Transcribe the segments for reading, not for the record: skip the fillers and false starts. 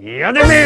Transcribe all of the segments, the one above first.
Jademy!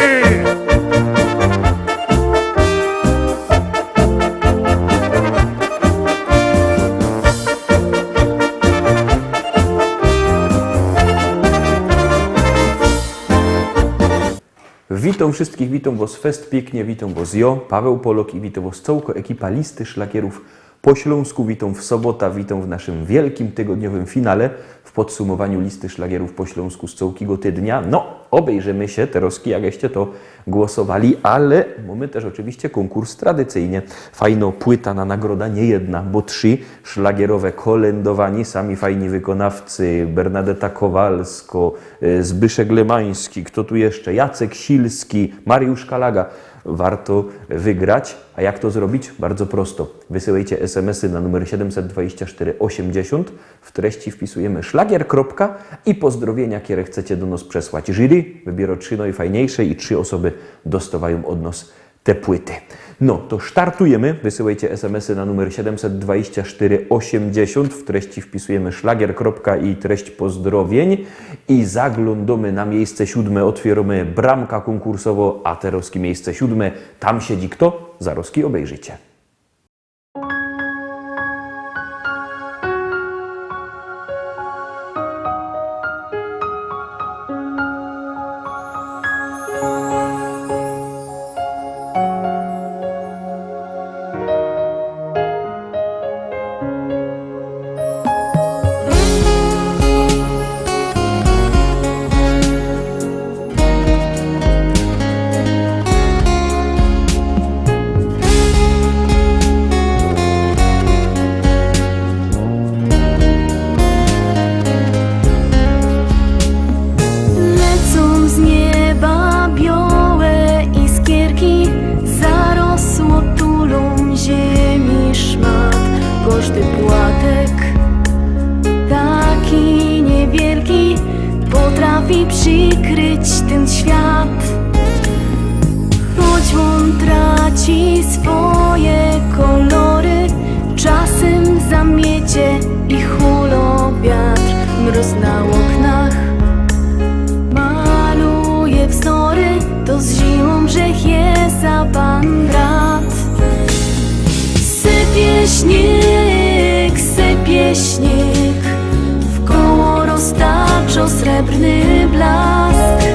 Witam wszystkich, witam was fest pięknie, witam was ja, Paweł Polok i witam was całko ekipa Listy Szlagierów po Śląsku. Witam w sobotę, witam w naszym wielkim tygodniowym finale, w podsumowaniu Listy Szlagierów po Śląsku z całkiego tygodnia. No, obejrzymy się teraz, jakście to głosowali, ale mamy też oczywiście konkurs tradycyjnie. Fajna płyta na nagroda, nie jedna, bo 3 szlagierowe kolędowani, sami fajni wykonawcy, Bernadeta Kowalsko, Zbyszek Lemański, kto tu jeszcze, Jacek Silski, Mariusz Kalaga. Warto wygrać. A jak to zrobić? Bardzo prosto. Wysyłajcie SMS-y na numer 72480. W treści wpisujemy szlagier. I pozdrowienia, które chcecie do nas przesłać. Jury wybiera 3 najfajniejsze i 3 osoby dostawają od nas te płyty. No, to startujemy. Wysyłajcie SMS-y na numer 72480. W treści wpisujemy szlagier. I treść pozdrowień. I zaglądamy na miejsce 7. Otwieramy bramka konkursowo, a terowskie miejsce 7. Tam siedzi kto? Zaroski obejrzycie. Przykryć ten świat, choć on traci swoje kolory, czasem zamiecie i hulo wiatr. Mróz na oknach maluje wzory, to z zimą grzech jest za pan brat. Sypie śnieg, wkoło roztacza srebrny blask.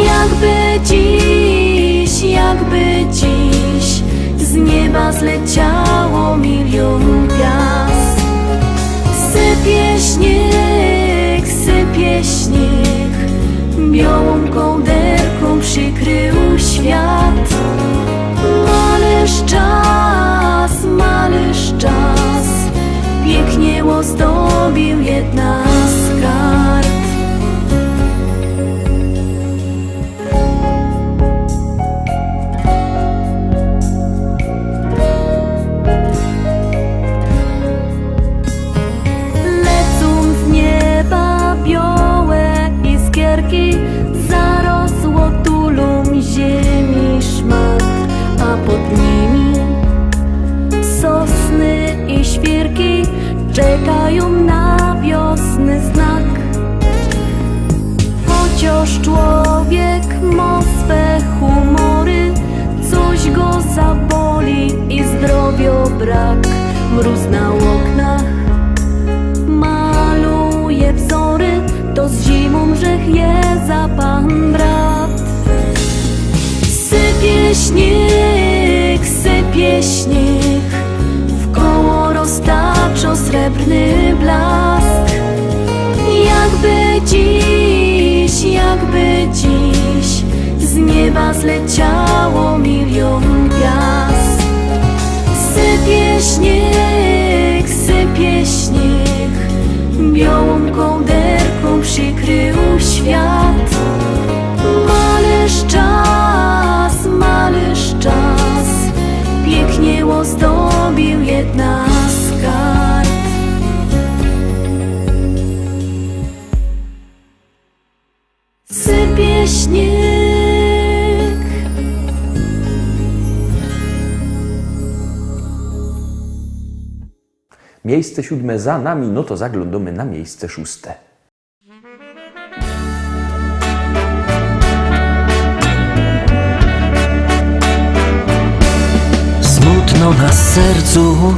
Jakby dziś z nieba zleciało milion gwiazd. Sypie śnieg, białą kołderką przykrył świat. Malyż czas, pięknie ozdobił jedna z kart. Lecą z nieba białe iskierki, zarosło tulum ziemi szmat, a pod nimi sosny i świerki czekają na wiosny znak. Chociaż człowiek ma swe humory, coś go zaboli i zdrowia brak. Mróz na oknach maluje wzory, to z zimą grzech jest za pan brat. Sypie śnieg, wkoło roztacza srebrny blask. Jakby dziś z nieba zleciało milion gwiazd. Sypie śnieg, białą kołderką przykrył świat. Malyż czas, pięknie ozdobił jedna z kart. Sypie śnieg. Miejsce 7 za nami, no to zaglądamy na miejsce 6. sercu,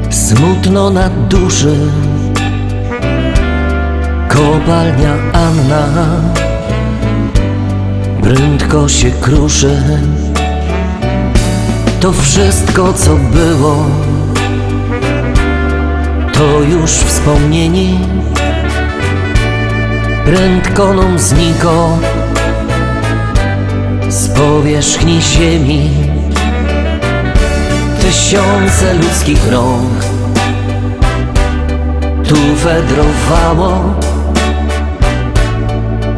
smutno na duszy. Kopalnia Anna prędko się kruszy. To wszystko, co było, to już wspomnieni. Prędko nam zniko z powierzchni ziemi. Tysiące ludzkich rąk tu wędrowało.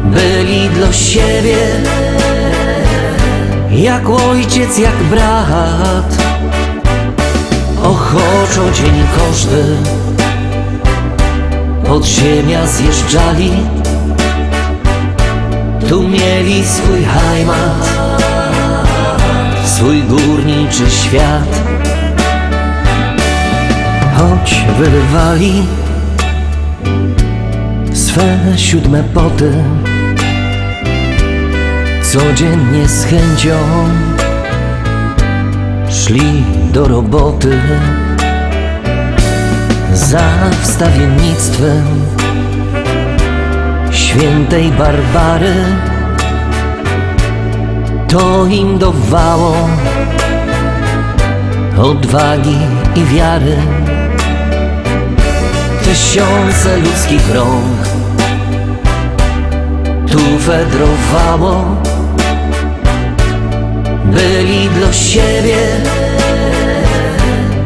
Byli dla siebie jak ojciec, jak brat. Ochoczo dzień każdy pod ziemia zjeżdżali. Tu mieli swój heimat, swój górniczy świat. Choć wylewali swe 7 poty, codziennie z chęcią szli do roboty. Za wstawiennictwem świętej Barbary to im dawało odwagi i wiary. Tysiące ludzkich rąk tu wędrowało. Byli dla siebie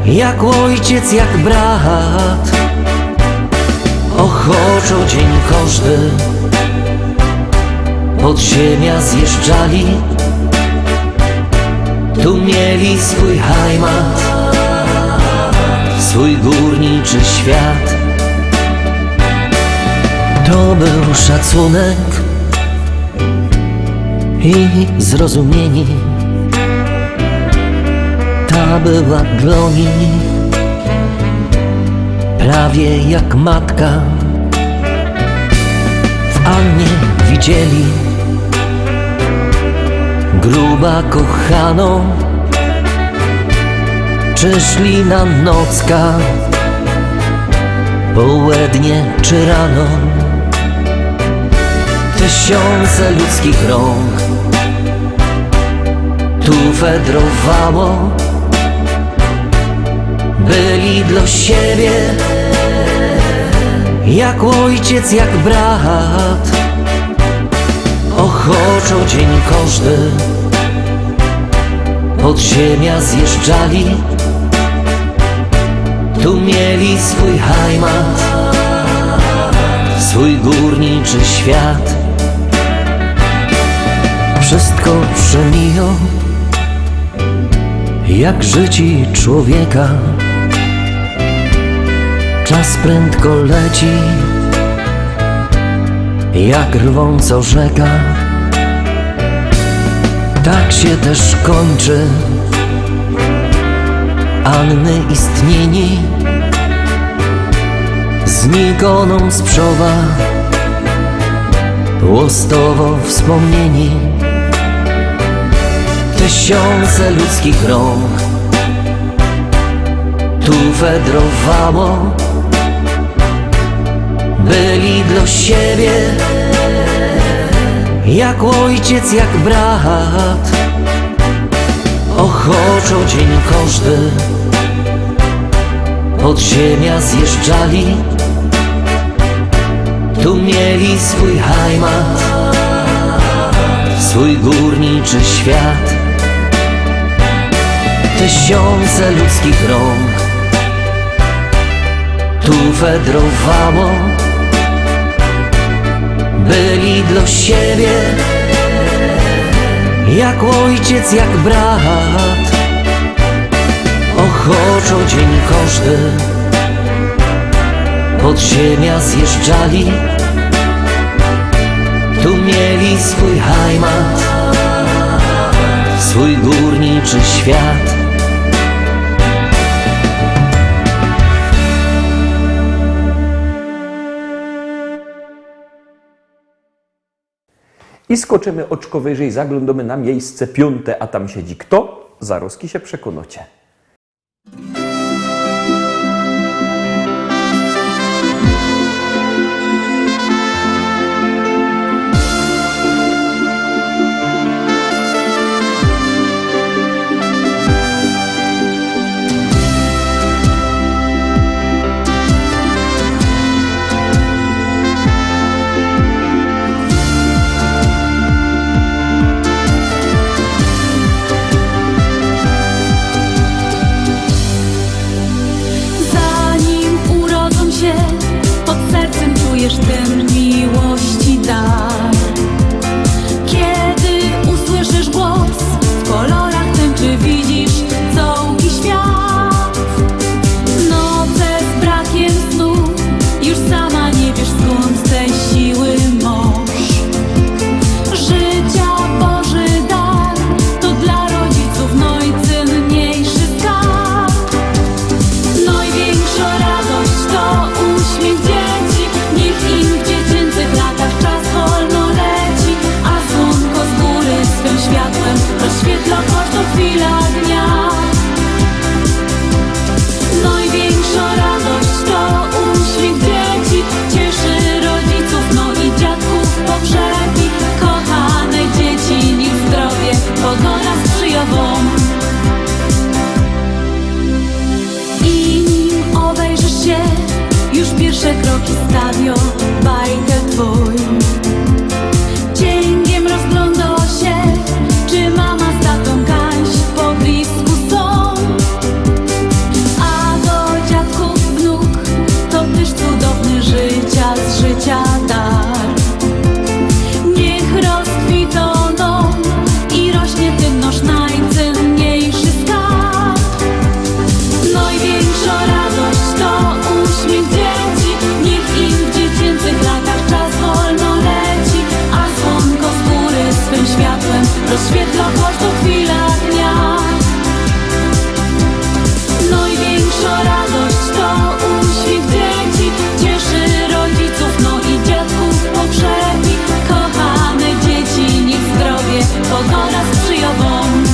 jak ojciec, jak brat. Ochoczo dzień każdy pod ziemia zjeżdżali. Tu mieli swój heimat, swój górniczy świat. To był szacunek i zrozumienie. Ta była dla nich prawie jak matka. W Annie widzieli gruba kochaną, czy szli na nocka, południe czy rano. Tysiące ludzkich rąk tu wędrowało. Byli dla siebie jak ojciec, jak brat. Ochoczo dzień każdy pod ziemia zjeżdżali. Tu mieli swój heimat, swój górniczy świat. Wszystko przemija jak życie człowieka. Czas prędko leci jak rwąco rzeka. Tak się też kończy Anny istnienie. Znikoną sprzowa łostowo wspomnienie. Tysiące ludzkich rąk tu wędrowało. Byli dla siebie jak ojciec, jak brat. Ochoczo dzień każdy pod ziemia zjeżdżali. Tu mieli swój heimat, swój górniczy świat. Tysiące ludzkich rąk tu wędrowało. Byli dla siebie jak ojciec, jak brat. Ochoczo dzień każdy pod ziemia zjeżdżali. Tu mieli swój heimat, swój górniczy świat. I skoczymy oczko wyżej, zaglądamy na miejsce 5, a tam siedzi kto? zaroski się przekonacie. Zanim urodzą się, pod sercem czujesz ten miłości dar. Kiedy usłyszysz głos, w kolorach tęczy widzisz całki świat. Noce z brakiem snu, już sama nie wiesz skąd te siły masz. Życia Boży dar, to dla rodziców najcenniejszy skarb. Największa radość to uśmiech dzieci, niech im w dziecięcych latach czas wolno leci, a słonko z góry swym światłem rozświetla każdą chwilę dnia. Największa radość to uśmiech dzieci, cieszy rodziców, no i dziadków pogrzebi. Kochane dzieci, niech zdrowie pogoda sprzyja wam. I nim obejrzysz się, już pierwsze kroki stawią bajkę twój. Cięgiem rozgląda się, czy mama z tatą Kaś po blisku są. A do dziadków wnuk, to też cudowny życia z życia dar. Niech rozkwitą dom i rośnie ten nasz najcenniejszy skarb. Największa radość to uśmiech dzieci, niech im w dziecięcych latach czas wolno leci, a słonko z góry swym światłem rozświetla każdą chwilę dnia. Największa radość to uśmiech dzieci, cieszy rodziców, no i dziadków pogrzebi. Kochane dzieci, niech zdrowie pogoda sprzyja wam.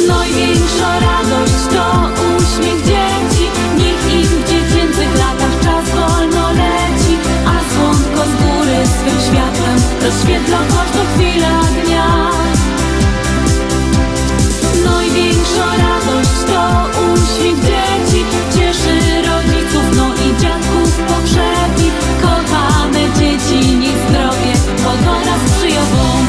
Największa radość to uśmiech dzieci, niech im w dziecięcych latach czas wolno leci, a słonko z góry swym światłem rozświetla każdą chwilę dnia. Największa radość to uśmiech dzieci, cieszy rodziców, no i dziadków pogrzebi. Kochane dzieci, niech zdrowie pogoda sprzyja wam.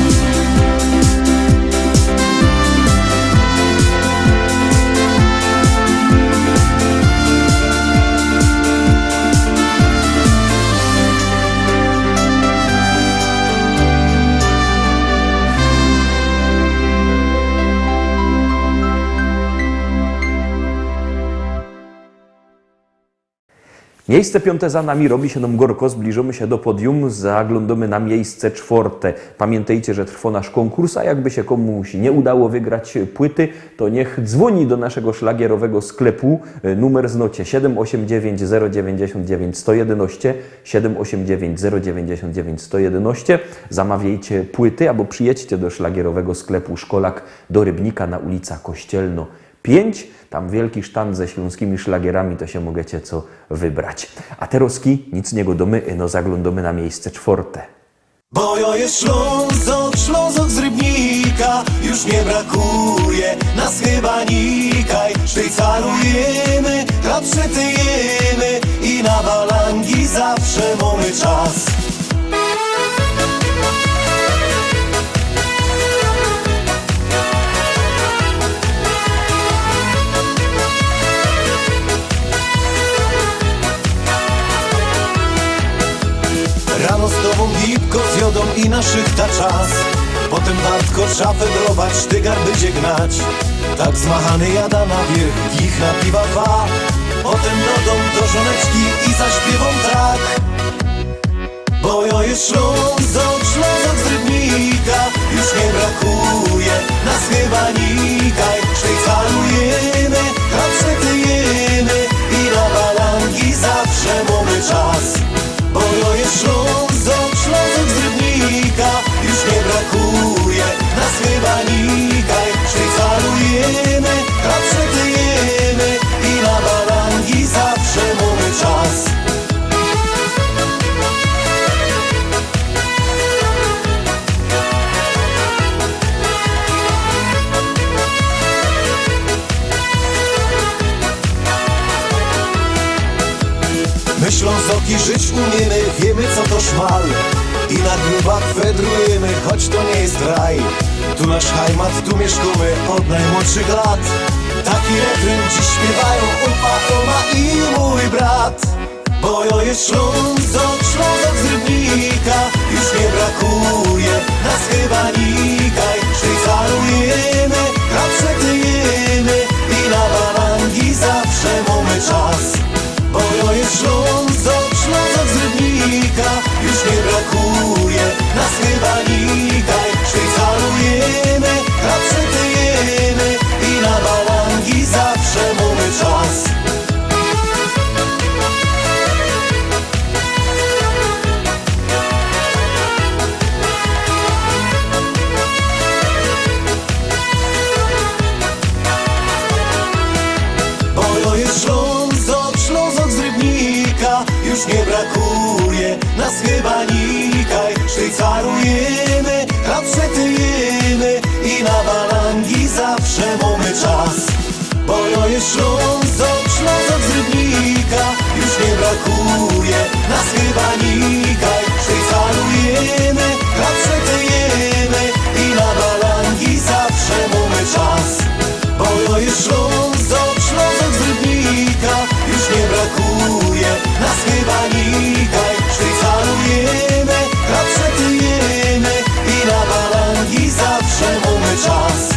Miejsce piąte za nami, robi się nam gorko, zbliżamy się do podium, zaglądamy na miejsce czwarte. Pamiętajcie, że trwa nasz konkurs, a jakby się komuś nie udało wygrać płyty, to niech dzwoni do naszego szlagierowego sklepu. Numer znocie 789 099 111, 789 099 111. Zamawiajcie płyty, albo przyjedźcie do szlagierowego sklepu Szkolak do Rybnika na ulica Kościelno 5. Tam wielki sztant ze śląskimi szlagierami, to się możecie co wybrać. A teroski nic nie godomy, no zaglądamy na miejsce czwarte. Bo ja jest Ślązok z Rybnika, już nie brakuje nas chyba nikaj. Sztycalujemy, przetyjemy i na balangi zawsze mamy czas. Rano z tobą gipko zjodą i naszych ta czas. Potem wartko trzeba fedrować, sztygar będzie gnać. Tak zmachany jada na wierzch, ich na piwa dwa. Potem do dom, do żoneczki i zaśpiewą tak. Bo jo jest Ślązok, Ślązok z Rybnika. Już nie brakuje nas chyba nikaj. Sztycalujemy, kapszetujemy i na balangi zawsze mamy czas. Bo jo jest Ślązok, Ślązok z Rybnika. Już nie brakuje nas chyba nikaj. Sztycalujemy, kapszetujemy i na balangi zawsze mamy czas. My Ślązoki żyć umiemy, wiemy co to szmal. I na grubach fedrujemy, choć to nie jest raj. Tu nasz heimat, tu mieszkamy od najmłodszych lat. Taki refren dziś śpiewają opa, oma i mój brat. Bo jo jest Ślązok, Ślązok z Rybnika. Już nie brakuje nas chyba nikaj. Sztycalujemy, kapszetujemy i na balangi zawsze mamy czas. Bo jo jest Ślązok, Ślązok z Rybnika. Już nie brakuje nas chyba nikaj. Sztycalujemy, kapszetujemy i na balangi zawsze mamy czas. Bo jo jest Ślązok, Ślązok z Rybnika. Już nie brakuje nas chyba nikaj. Sztycalujemy, kapszetujemy i na balangi zawsze mamy czas. Bo jo jest Ślązok, Ślązok z Rybnika. Już nie brakuje nas chyba nikaj. Sztycalujemy, kapszetujemy i na balangi zawsze mamy czas. Bo jo jest Ślązok, Ślązok z Rybnika. Już nie brakuje nas chyba nikaj. Sztycalujemy, kapszetujemy i na balangi zawsze mamy czas.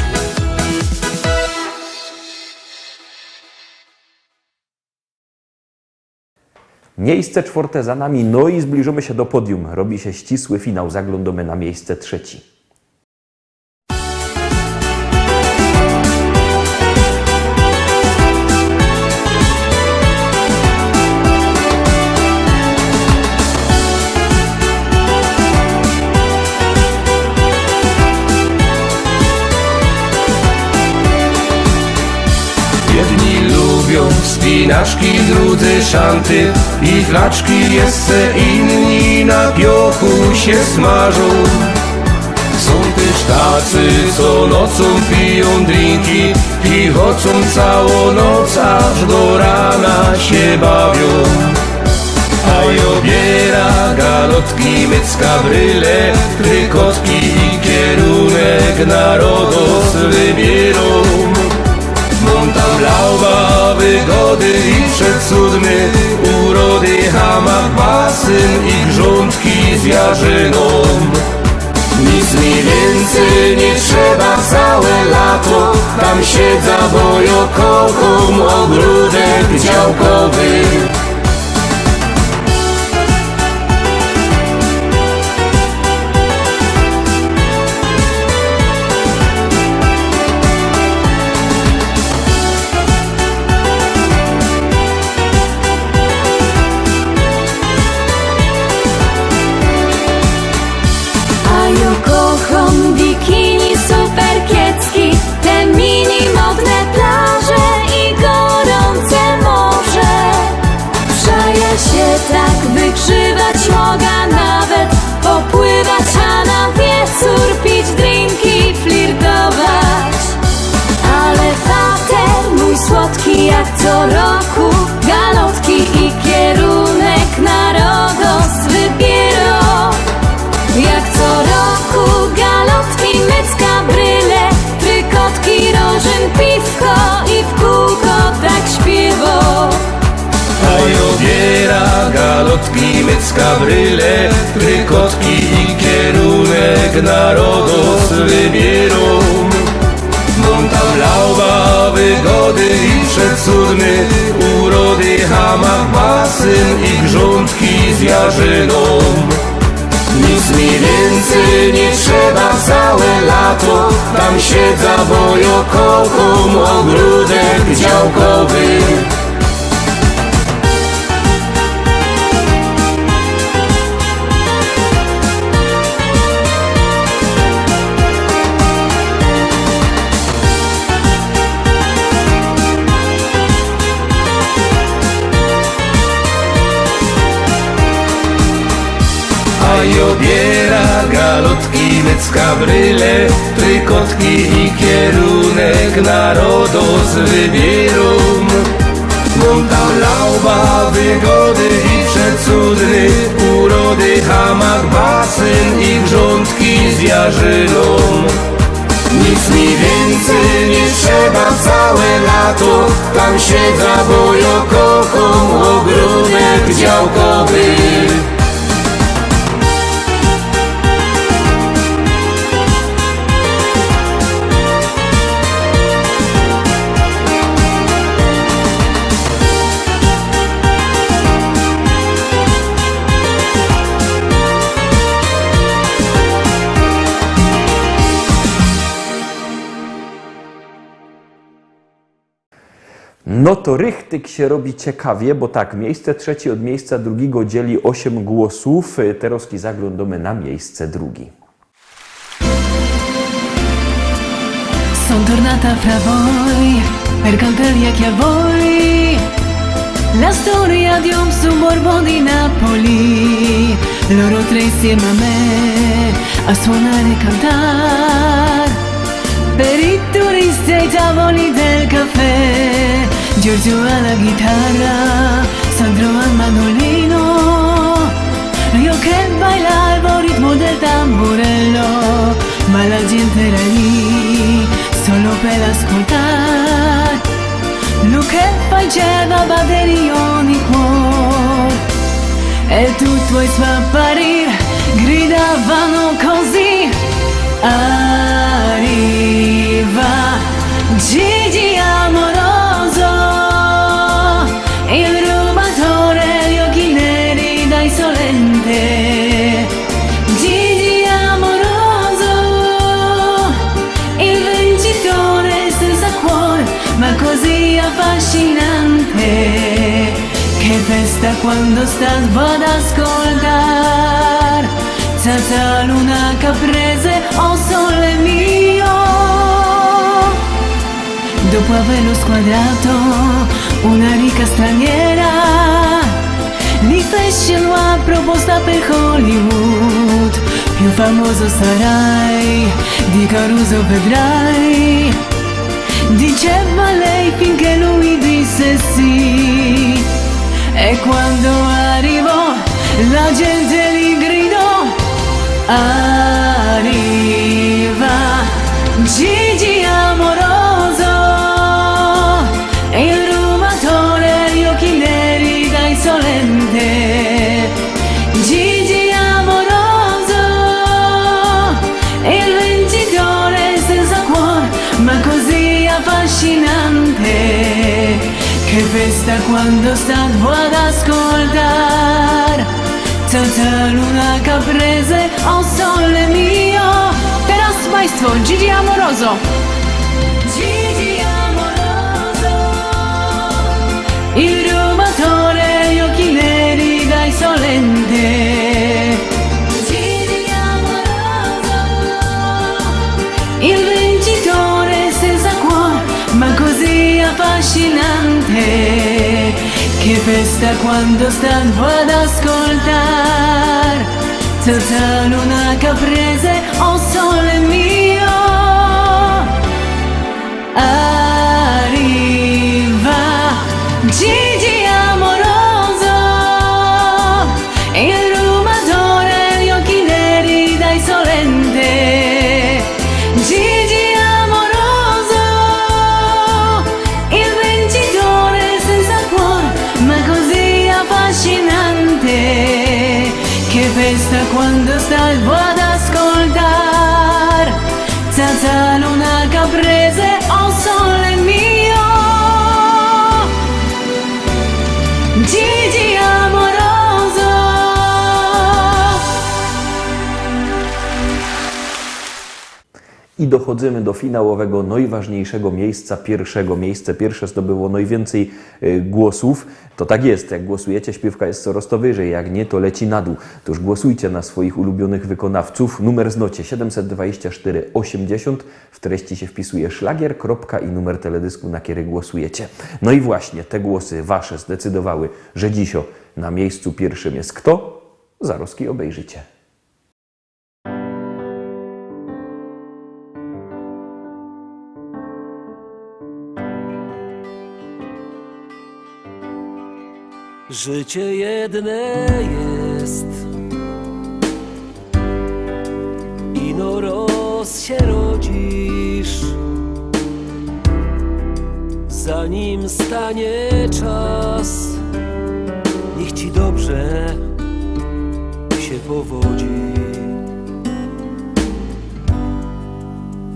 Miejsce czwarte za nami, no i zbliżamy się do podium. Robi się ścisły finał, zaglądamy na miejsce trzecie. Jedni lubią wspinaczki, drudzy szanty i flaczki, jeszcze inni na piochu się smażą. Są też tacy, co nocą piją drinki i chodzą całą noc, aż do rana się bawią. A obiera galotki, mycka, bryle, trykotki i kierunek na Rodos wybierą. Montam lauba, wygody i przecudny, urody, hamak, basen i grządki z jarzyną. Nic mi więcej nie trzeba całe lato, tam siedzę, bo ja kocham ogródek działkowy. Kocham bikini, super kiecki, te mini modne plaże i gorące morze. Przaja się tak wygrzywać mogę, nawet popływać, a na wieczór pić drinki, flirtować. Ale fater mój słodki jak co roku, galotki i kierunek na Rodos wybierą. Jak co roku galotki, mycka, bryle, trykotki, rożyn, piwko i w kółko tak śpiewo. A obiera galotki, mycka, bryle, trykotki i kierunek na Rodos wybierą. Montam lauba, wygody i przecudny, urody, hamak, basen i grządki z jarzyną. Nic mi więcej nie trzeba całe lato, tam siedza, bo ja kocham ogródek działkowy. A i obiera galotki, mycka bryle, trykotki i kierunek narodos wybierą. Mam tam lauba, wygody i przecudny, urody, hamak, basen i grządki z jarzyną. Nic mi więcej nie trzeba całe lato, tam siedza, bo ja kocham ogródek działkowy. No to rychtyk się robi ciekawie, bo tak, miejsce trzecie od miejsca drugiego dzieli 8 głosów. Teraz zaglądamy na miejsce drugie. Son tornata fra voi, per cantarvi a chi a voi la storia di un suburbo di Napoli. Loro tre insieme a me a suonare e cantar per i turisti ai tavoli del caffè. Giorgio alla chitarra, Sandro al mandolino, io che bailavo al ritmo del tamburello, ma la gente era lì solo per ascoltar. Lo che faceva batteria ogni cuore e tutto è spapparire, gridavano così. Arriva Gigi amoroso, il rubatore di occhi neri da insolente. Gigi amoroso, il vincitore senza cuore, ma così affascinante. Che festa quando sta ad ascoltar, senza luna caprese, oh sole mio. Dopo averlo squadrato una ricca straniera, gli fece una proposta per Hollywood. Più famoso sarai, di Caruso vedrai, diceva lei finché lui disse sì. E quando arrivò la gente gli gridò: arriva Gigi amoroso, il rubatore di occhi neri da insolente. Gigi amoroso, il vincitore senza cuore, ma così affascinante. Che festa quando stavo ad ascoltar, tanta luna caprese, oh sole mio. Teraz państwo, Gigi amoroso. Gigi amoroso, il rubatore di occhi neri da insolente. Gigi amoroso, il vincitore senza cuore, ma così affascinante. Che festa quando stavo ad ascoltar, tanta luna caprese, oh sole mio. Arriva Gigi amoroso, il rubatore di occhi neri da insolente. Gigi amoroso, il vincitore senza cuore, ma così affascinante. Che festa quando stavo ad ascoltar, I dochodzimy do finałowego, najważniejszego miejsca, pierwszego miejsca. Pierwsze zdobyło najwięcej głosów. To tak jest, jak głosujecie, śpiewka jest coraz to wyżej, jak nie, to leci na dół. To już głosujcie na swoich ulubionych wykonawców. Numer znocie 724 80. W treści się wpisuje szlagier, kropka i numer teledysku, na który głosujecie. No i właśnie te głosy wasze zdecydowały, że dzisio na miejscu pierwszym jest kto? Zaroski obejrzycie. Życie jedne jest, ino roz się rodzisz, zanim stanie czas, niech ci dobrze się powodzi.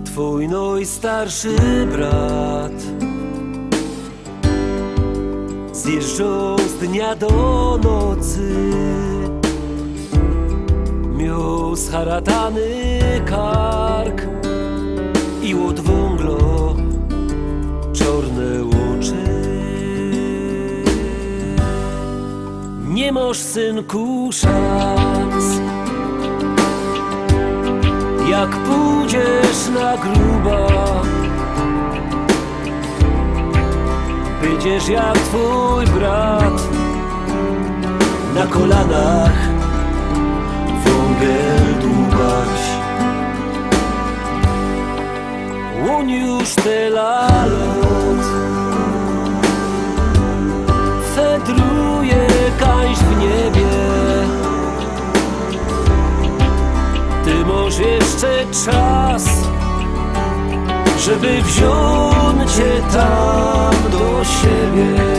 Twój najstarszy brat zjeżdżał z dnia do nocy, miał zharatany kark i od węglo czarne oczy. Nie masz, synku, szans, jak pójdziesz na gruba, będziesz jak twój brat, na kolanach wągiel dłubać. On już tyle lat fedruje kaś w niebie. Ty masz jeszcze czas, żeby wziąć cię tam do siebie.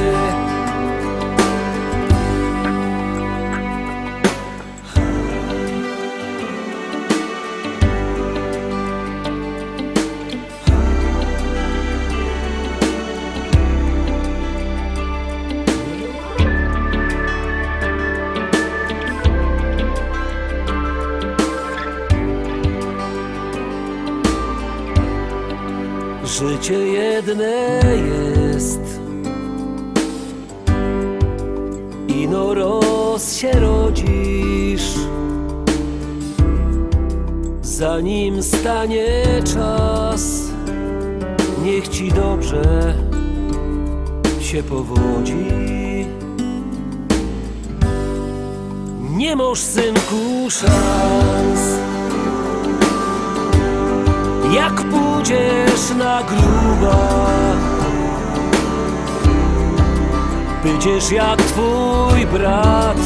Życie jedne jest, ino roz się rodzisz, zanim stanie czas, niech ci dobrze się powodzi. Nie masz, synku, szans, jak pójdziesz na gruba, będziesz jak twój brat,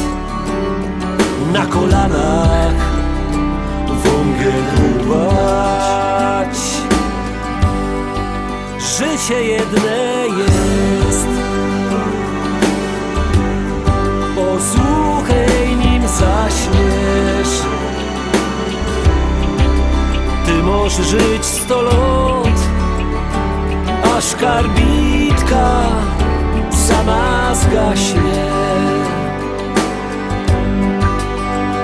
na kolanach wągiel dłubać. Życie jedne jest, posłuchaj, nim zaśniesz. Ty możesz żyć 100 lat, aż karbitka sama zgaśnie.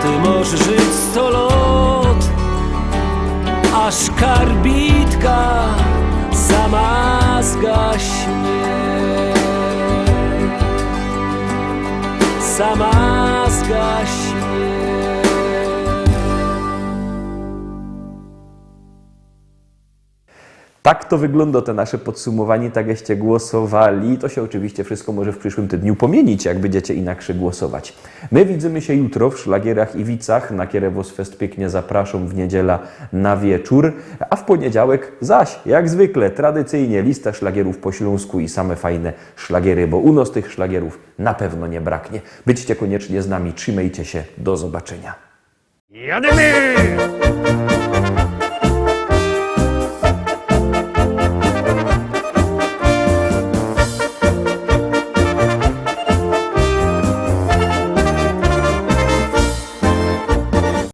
Ty możesz żyć 100 lat, aż karbitka sama zgaśnie. Sama zgaśnie. Tak to wygląda te nasze podsumowanie, tak jakście głosowali. To się oczywiście wszystko może w przyszłym tygodniu pomienić, jak będziecie inaczej głosować. My widzimy się jutro w Szlagierach i Wicach, na które was fest pięknie zapraszam w niedziela na wieczór, a w poniedziałek zaś, jak zwykle, tradycyjnie lista szlagierów po śląsku i same fajne szlagiery, bo u nas tych szlagierów na pewno nie braknie. Byćcie koniecznie z nami, trzymajcie się, do zobaczenia. Jadymy!